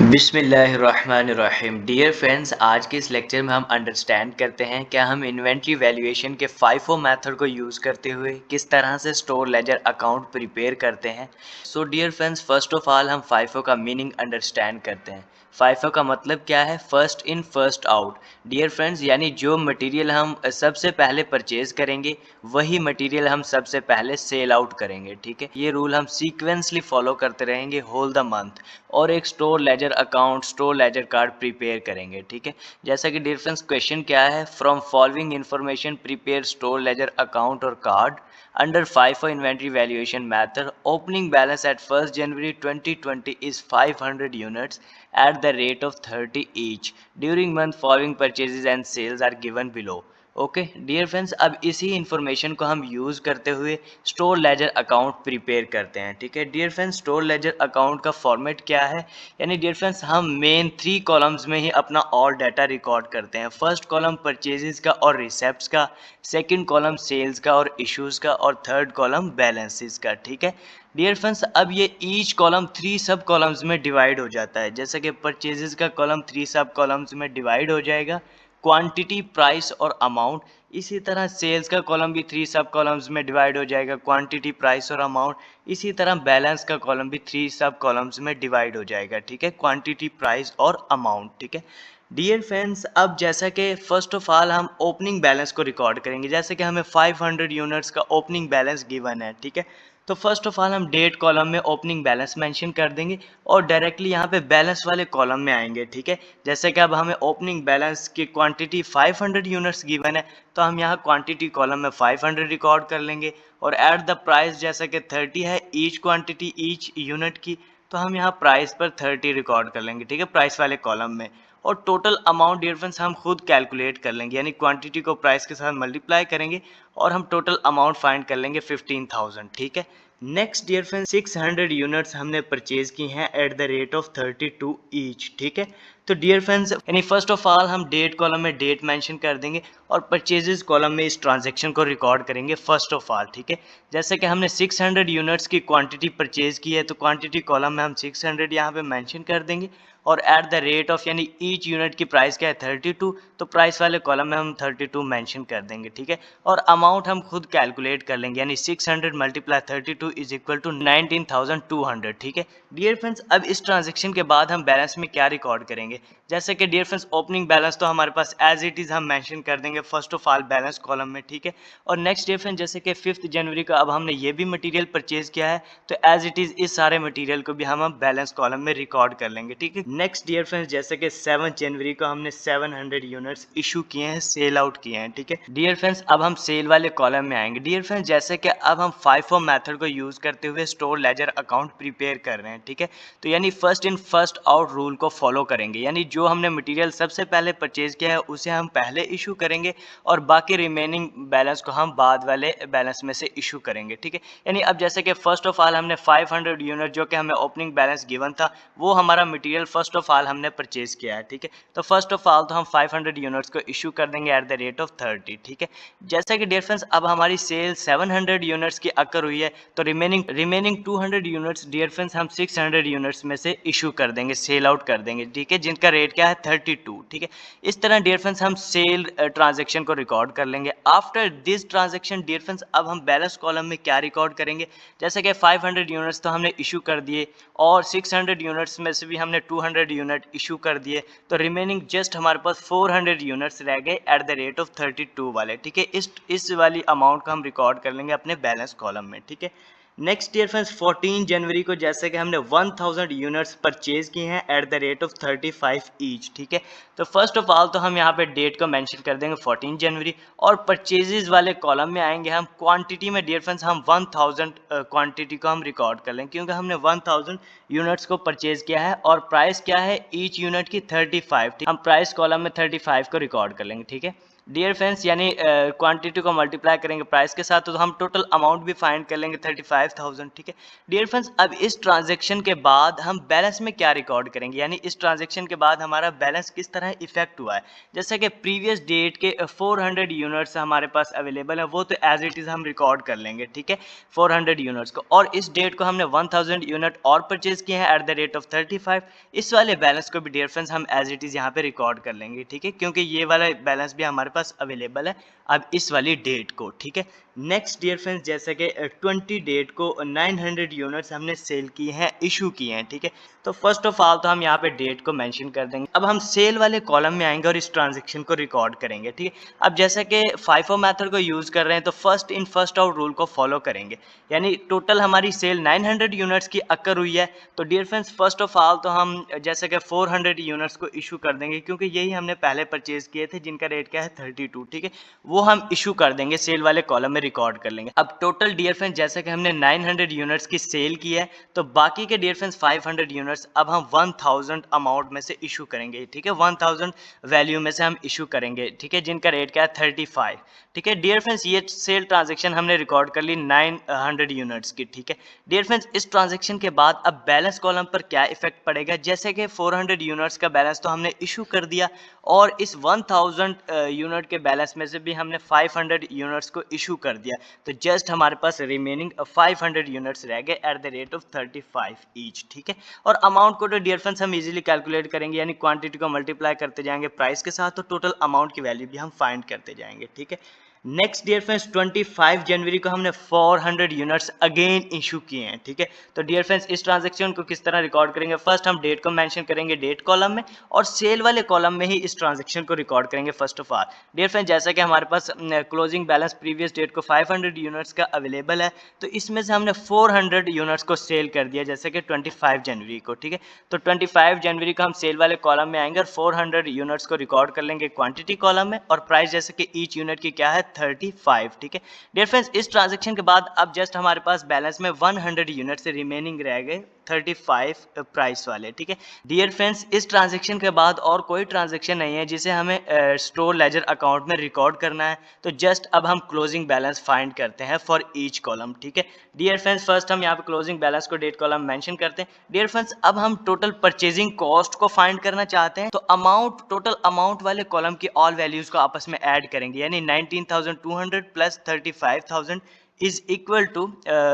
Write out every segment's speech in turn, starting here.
बिस्मिल्लाहिर्रहमानिर्रहीम। Dear friends, आज के इस लेक्चर में हम अंडरस्टैंड करते हैं क्या हम इन्वेंट्री वैल्यूएशन के फाइफो मेथड को यूज़ करते हुए किस तरह से स्टोर लेजर अकाउंट प्रिपेयर करते हैं। So dear friends, first of all हम फाइफो का मीनिंग अंडरस्टैंड करते हैं। फाइफो का मतलब क्या है? First in first out. Dear friends, यानी जो मटेरियल हम सबसे पहले परचेज करेंगे वही मटेरियल हम सबसे पहले सेल आउट करेंगे। ठीक है, ये रूल हम सीक्वेंसली फॉलो करते रहेंगे होल द मंथ और एक store ledger account, store laser card prepare करेंगे। ठीक है, जैसा कि डियर फ्रेंड्स क्वेश्चन क्या है, from following information prepare store ledger account और card under FIFO inventory valuation method. Opening balance at 1st January 2020 is 500 units at the rate of 30 each. During month following purchases and sales are given below. Okay dear friends, अब इसी information को हम use करते हुए store ledger account prepare करते हैं। ठीक है dear friends, store ledger account का फॉर्मेट क्या है? यानी डियर फ्रेंड्स, हम मेन 3 कॉलम्स में ही अपना ऑल डाटा रिकॉर्ड करते हैं। फर्स्ट कॉलम परचेजेस का और रिसेप्ट्स का, सेकंड कॉलम सेल्स का और इश्यूज़ का, और थर्ड कॉलम बैलेंसेस का। ठीक है डियर फ्रेंड्स, अब ये ईच कॉलम 3 सब कॉलम्स में डिवाइड हो जाता है। जैसे कि परचेजेस का कॉलम 3 सब कॉलम्स में डिवाइड हो जाएगा, क्वांटिटी, प्राइस और अमाउंट। इसी तरह सेल्स का कॉलम भी 3 सब कॉलम्स में डिवाइड हो जाएगा, क्वांटिटी, प्राइस और अमाउंट। इसी तरह बैलेंस का कॉलम भी 3 सब कॉलम्स में डिवाइड हो जाएगा। ठीक है, क्वांटिटी, प्राइस और अमाउंट। ठीक है डियर फ्रेंड्स, अब जैसा कि फर्स्ट ऑफ ऑल हम ओपनिंग बैलेंस को रिकॉर्ड करेंगे। जैसे कि हमें 500 यूनिट्स का ओपनिंग बैलेंस गिवन है। ठीक है, तो फर्स्ट ऑफ ऑल हम डेट कॉलम में ओपनिंग बैलेंस मेंशन कर देंगे और डायरेक्टली यहाँ पे बैलेंस वाले कॉलम में आएंगे। ठीक है, जैसे कि अब हमें ओपनिंग बैलेंस की क्वांटिटी 500 यूनिट्स गिवन है, तो हम यहाँ क्वांटिटी कॉलम में 500 रिकॉर्ड कर लेंगे। और एट द प्राइस जैसा कि 30 है ईच क्वांटिटी ईच यूनिट की, तो हम यहाँ प्राइस पर 30 रिकॉर्ड कर लेंगे। ठीक है, प्राइस वाले कॉलम में। और टोटल अमाउंट डिफरेंस हम खुद कैलकुलेट कर लेंगे, यानी क्वांटिटी को प्राइस के साथ मल्टीप्लाई करेंगे और हम टोटल अमाउंट फाइंड कर लेंगे 15,000। ठीक है, नेक्स्ट डियर फ्रेंड्स, 600 यूनिट्स हमने परचेज की हैं at the rate of 32 each. ठीक है, तो डियर फ्रेंड्स, यानी फर्स्ट ऑफ ऑल हम डेट कॉलम में डेट मेंशन कर देंगे और परचेजेस कॉलम में इस ट्रांजैक्शन को रिकॉर्ड करेंगे फर्स्ट ऑफ ऑल। ठीक है, जैसे कि हमने 600 यूनिट्स की क्वांटिटी परचेज की है, तो क्वांटिटी कॉलम में हम 600 यहाँ पे मेंशन कर देंगे और एट द रेट ऑफ, यानी ईच यूनिट की प्राइस क्या है 32, तो प्राइस वाले कॉलम में हम 32 मेंशन कर देंगे। ठीक है, और अमाउंट हम खुद कैलकुलेट कर लेंगे, यानी 600 मल्टीप्लाई 32 इज इक्वल टू 19,200। ठीक है डियर फ्रेंड्स, अब इस ट्रांजेक्शन के बाद हम बैलेंस में क्या रिकॉर्ड करेंगे? जैसे कि डियर फ्रेंड्स, ओपनिंग बैलेंस तो हमारे पास एज इट इज हम मेंशन कर देंगे first of all balance column में। ठीक है, और नेक्स्ट डियर फ्रेंड्स, जैसे कि 5 जनवरी का अब हमने ये भी मटेरियल परचेज किया है, तो एज इट इज इस सारे मटेरियल को भी हम बैलेंस कॉलम में रिकॉर्ड कर लेंगे। ठीक है, नेक्स्ट डियर फ्रेंड्स, जैसे कि 7 जनवरी को हमने 700 यूनिट्स इशू किए हैं, सेल आउट किए हैं। ठीक है डियर फ्रेंड्स, अब हम सेल वाले कॉलम में आएंगे। डियर फ्रेंड्स, जैसे कि अब हम FIFO मेथड को यूज करते हुए स्टोर लेजर अकाउंट प्रिपेयर कर रहे हैं। ठीक है, तो यानी first in first out rule को फॉलो करेंगे, यानी जो हमने मटेरियल सबसे पहले परचेज किया है उसे हम पहले इशू करेंगे और बाकी रिमेनिंग बैलेंस को हम बाद वाले बैलेंस में से इशू करेंगे। ठीक है, यानी अब जैसे कि फर्स्ट ऑफ ऑल हमने 500 यूनिट जो कि हमें ओपनिंग बैलेंस गिवन था, वो हमारा मटेरियल फर्स्ट ऑफ ऑल हमने परचेज किया है। ठीक है, तो फर्स्ट ऑफ ऑल तो हम 500 यूनिट्स को इशू कर देंगे एट द रेट ऑफ 30। ठीक है, जैसा कि डियर फ्रेंड्स, अब हमारी सेल 700 यूनिट्स की अकर हुई है, तो रिमेनिंग 200 यूनिट्स डियर फ्रेंड्स हम 600 यूनिट्स में से इशू कर देंगे, सेल आउट कर देंगे। ठीक है, जिनका रेट क्या है 32। ठीक है, इस तरह डियर फ्रेंड्स हम सेल ट्रांजेक्शन को रिकॉर्ड कर लेंगे। After this transaction dear friends, अब हम बैलेंस कॉलम में क्या रिकॉर्ड करेंगे? जैसे कि 500 यूनिट्स तो हमने इशू कर दिए और 600 यूनिट्स में से भी हमने 200 यूनिट इशू कर दिए, तो रिमेनिंग जस्ट हमारे पास 400 यूनिट्स रह गए एट द रेट ऑफ 32 वाले। ठीक है, इस वाली अमाउंट को हम रिकॉर्ड कर लेंगे अपने बैलेंस कॉलम में। ठीक है, नेक्स्ट ईयर फ्रेंड्स, 14 जनवरी को जैसे कि हमने 1000 यूनिट्स परचेज की हैं at the rate of 35 each. ठीक है, तो फर्स्ट ऑफ ऑल तो हम यहाँ पे डेट को मेंशन कर देंगे 14 जनवरी और परचेजेस वाले कॉलम में आएंगे हम क्वांटिटी में। डियर फ्रेंड्स, हम 1000 क्वांटिटी को हम रिकॉर्ड कर लेंगे क्योंकि हमने 1000 यूनिट्स को परचेज किया है और प्राइस क्या है ईच यूनिट की 35। हम प्राइस कॉलम में 35 को रिकॉर्ड कर लेंगे। ठीक है, डियर फ्रेंड्स यानी क्वांटिटी को मल्टीप्लाई करेंगे प्राइस के साथ तो हम टोटल अमाउंट भी फाइंड कर लेंगे 35,000, ठीक है। डियर फ्रेंड्स अब इस ट्रांजैक्शन के बाद हम बैलेंस में क्या रिकॉर्ड करेंगे, यानी इस ट्रांजैक्शन के बाद हमारा बैलेंस किस तरह इफेक्ट हुआ है। जैसे कि प्रीवियस डेट के 400 यूनिट्स हमारे पास अवेलेबल है, वो तो एज इट इज़ हम रिकॉर्ड कर लेंगे, ठीक है, 400 यूनिट्स को। और इस डेट को हमने 1000 यूनिट और परचेज किए हैं एट द रेट ऑफ 35। इस वाले बैलेंस को भी डियर फ्रेंड्स हम एज इट इज़ यहाँ पे रिकॉर्ड कर लेंगे, ठीक है, क्योंकि ये वाला बैलेंस भी हमारे पास अवेलेबल है अब इस वाली डेट को, ठीक है। नेक्स्ट डियर फ्रेंड्स जैसे कि 20 डेट को 900 यूनिट्स हमने सेल किए हैं, इशू किए हैं, ठीक है। तो फर्स्ट ऑफ ऑल तो हम यहाँ पे डेट को मेंशन कर देंगे। अब हम सेल वाले कॉलम में आएंगे और इस ट्रांजेक्शन को रिकॉर्ड करेंगे, ठीक है। अब जैसे कि फाइफो मेथड को यूज कर रहे हैं तो first in first out rule को फॉलो करेंगे, यानी टोटल हमारी सेल 900 यूनिट्स की अकर हुई है। तो dear friends first of all तो हम जैसे कि 400 यूनिट्स को इशू कर देंगे, क्योंकि यही हमने पहले परचेज किए थे जिनका रेट क्या है 32, ठीक है। वो हम इशू कर देंगे, सेल वाले कॉलम में रिकॉर्ड कर लेंगे। अब टोटल डियर फ्रेंड्स जैसे कि हमने 900 यूनिट्स की सेल की है, तो बाकी के डियर फ्रेंड्स 500 यूनिट्स अब हम 1000 अमाउंट में से इशू करेंगे, ठीक है, 1000 वैल्यू में से हम इशू करेंगे, ठीक है, जिनका रेट क्या है 35, ठीक है। डियर फ्रेंड्स ये सेल ट्रांजेक्शन हमने रिकॉर्ड कर ली 900 यूनिट्स की, ठीक है। डियर फ्रेंड्स इस ट्रांजेक्शन के बाद अब बैलेंस कॉलम पर क्या इफेक्ट पड़ेगा, जैसे कि 400 यूनिट्स का बैलेंस तो हमने इशू कर दिया और इस 1000 यूनिट के बैलेंस में से भी हमने 500 यूनिट्स को इशू कर दिया, तो जस्ट हमारे पास रिमेनिंग 500 यूनिट्स रह गए at the rate of 35 each, ठीक है। और अमाउंट को तो डियर फ्रेंड्स हम इजीली कैलकुलेट करेंगे, यानी क्वांटिटी को मल्टीप्लाई करते जाएंगे प्राइस के साथ, तो टोटल अमाउंट की वैल्यू भी हम फाइंड करते जाएंगे, ठीक है। नेक्स्ट डियर फ्रेंड्स 25 जनवरी को हमने 400 यूनिट्स अगेन इशू किए हैं, ठीक है। तो डियर फ्रेंड्स इस ट्रांजैक्शन को किस तरह रिकॉर्ड करेंगे, फर्स्ट हम डेट को मेंशन करेंगे डेट कॉलम में और सेल वाले कॉलम में ही इस ट्रांजैक्शन को रिकॉर्ड करेंगे first of all. Dear friends जैसा कि हमारे पास क्लोजिंग बैलेंस प्रीवियस डेट को 500 यूनिट्स का अवेलेबल है, तो इसमें से हमने 400 यूनिट्स को सेल कर दिया जैसे कि 25 जनवरी को, ठीक है। तो 25 जनवरी को हम सेल वाले कॉलम में आएंगे और 400 यूनिट्स को रिकॉर्ड कर लेंगे क्वांटिटी कॉलम में, और प्राइस जैसे कि ईच यूनिट की क्या है 35, ठीक है। डियर फ्रेंड्स इस ट्रांजैक्शन के बाद अब जस्ट हमारे पास बैलेंस में 100 यूनिट से रिमेनिंग रह गए 35 प्राइस वाले, ठीक है। डियर फ्रेंड्स इस ट्रांजैक्शन के बाद और कोई ट्रांजैक्शन नहीं है जिसे हमें स्टोर लेजर अकाउंट में रिकॉर्ड करना है, तो जस्ट अब हम क्लोजिंग बैलेंस फाइंड करते हैं फॉर ईच कॉलम, ठीक है। डियर फ्रेंड्स फर्स्ट हम यहाँ पे क्लोजिंग बैलेंस को डेट कॉलम मेंशन करते हैं। डियर फ्रेंड्स अब हम टोटल परचेजिंग कॉस्ट को फाइंड करना चाहते हैं, तो अमाउंट टोटल अमाउंट वाले कॉलम की ऑल वैल्यूज को आपस में ऐड करेंगे, यानी 19,200 प्लस 35,000 इज इक्वल टू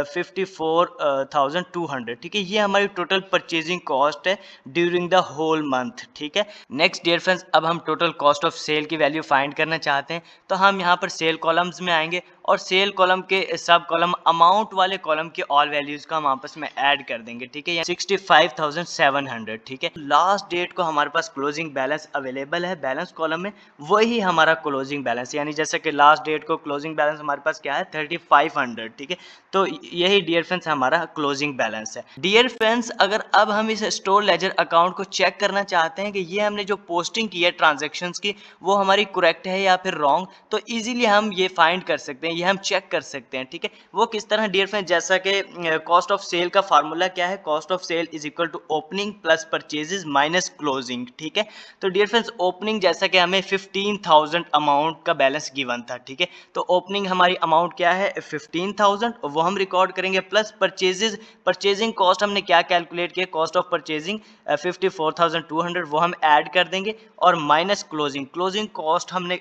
54,200, ठीक है। ये हमारी टोटल परचेजिंग कॉस्ट है ड्यूरिंग द होल मंथ, ठीक है। नेक्स्ट डियर फ्रेंड्स अब हम टोटल कॉस्ट ऑफ सेल की वैल्यू फाइंड करना चाहते हैं, तो हम यहाँ पर सेल कॉलम्स में आएंगे और सेल कॉलम के सब कॉलम अमाउंट वाले कॉलम के ऑल वैल्यूज को हम आपस में ऐड कर देंगे, ठीक है, 65,700, ठीक है। लास्ट डेट को हमारे पास क्लोजिंग बैलेंस अवेलेबल है बैलेंस कॉलम में, वही हमारा क्लोजिंग बैलेंस, यानी जैसे कि लास्ट डेट को क्लोजिंग बैलेंस हमारे पास क्या है 3500, ठीक है। तो यही डियर फ्रेंड्स हमारा क्लोजिंग बैलेंस है। डियर फ्रेंड्स अगर अब हम इस स्टोर लेजर अकाउंट को चेक करना चाहते हैं कि ये हमने जो पोस्टिंग की है ट्रांजेक्शन्स की वो हमारी करेक्ट है या फिर रॉन्ग, तो इजीली हम ये फाइंड कर सकते हैं, ये हम चेक कर सकते हैं, ठीक है। वो किस तरह डियर फ्रेंड्स, जैसा कि कॉस्ट ऑफ सेल का फार्मूला क्या है, cost of sale is equal to opening plus purchases minus closing, ठीक है। तो डियर फ्रेंड्स ओपनिंग जैसा कि हमें 15,000 अमाउंट का बैलेंस गिवन था, ठीक है। तो ओपनिंग हमारी अमाउंट क्या है 15,000, वो हम रिकॉर्ड करेंगे, प्लस परचेजेस, परचेजिंग कॉस्ट हमने क्या कैलकुलेट किया, कॉस्ट ऑफ परचेजिंग 54,200, वो हम ऐड कर देंगे, और माइनस क्लोजिंग, क्लोजिंग कॉस्ट हमने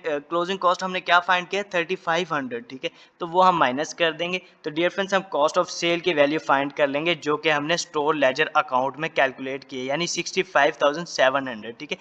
क्या फाइंड किया 3500, ठीक है। तो वो हम माइनस कर देंगे, तो डियर फ्रेंड्स हम कॉस्ट ऑफ सेल की वैल्यू फाइंड कर लेंगे जो कि हमने स्टोर लेजर अकाउंट में कैलकुलेट किए, यानी 65,700, ठीक है।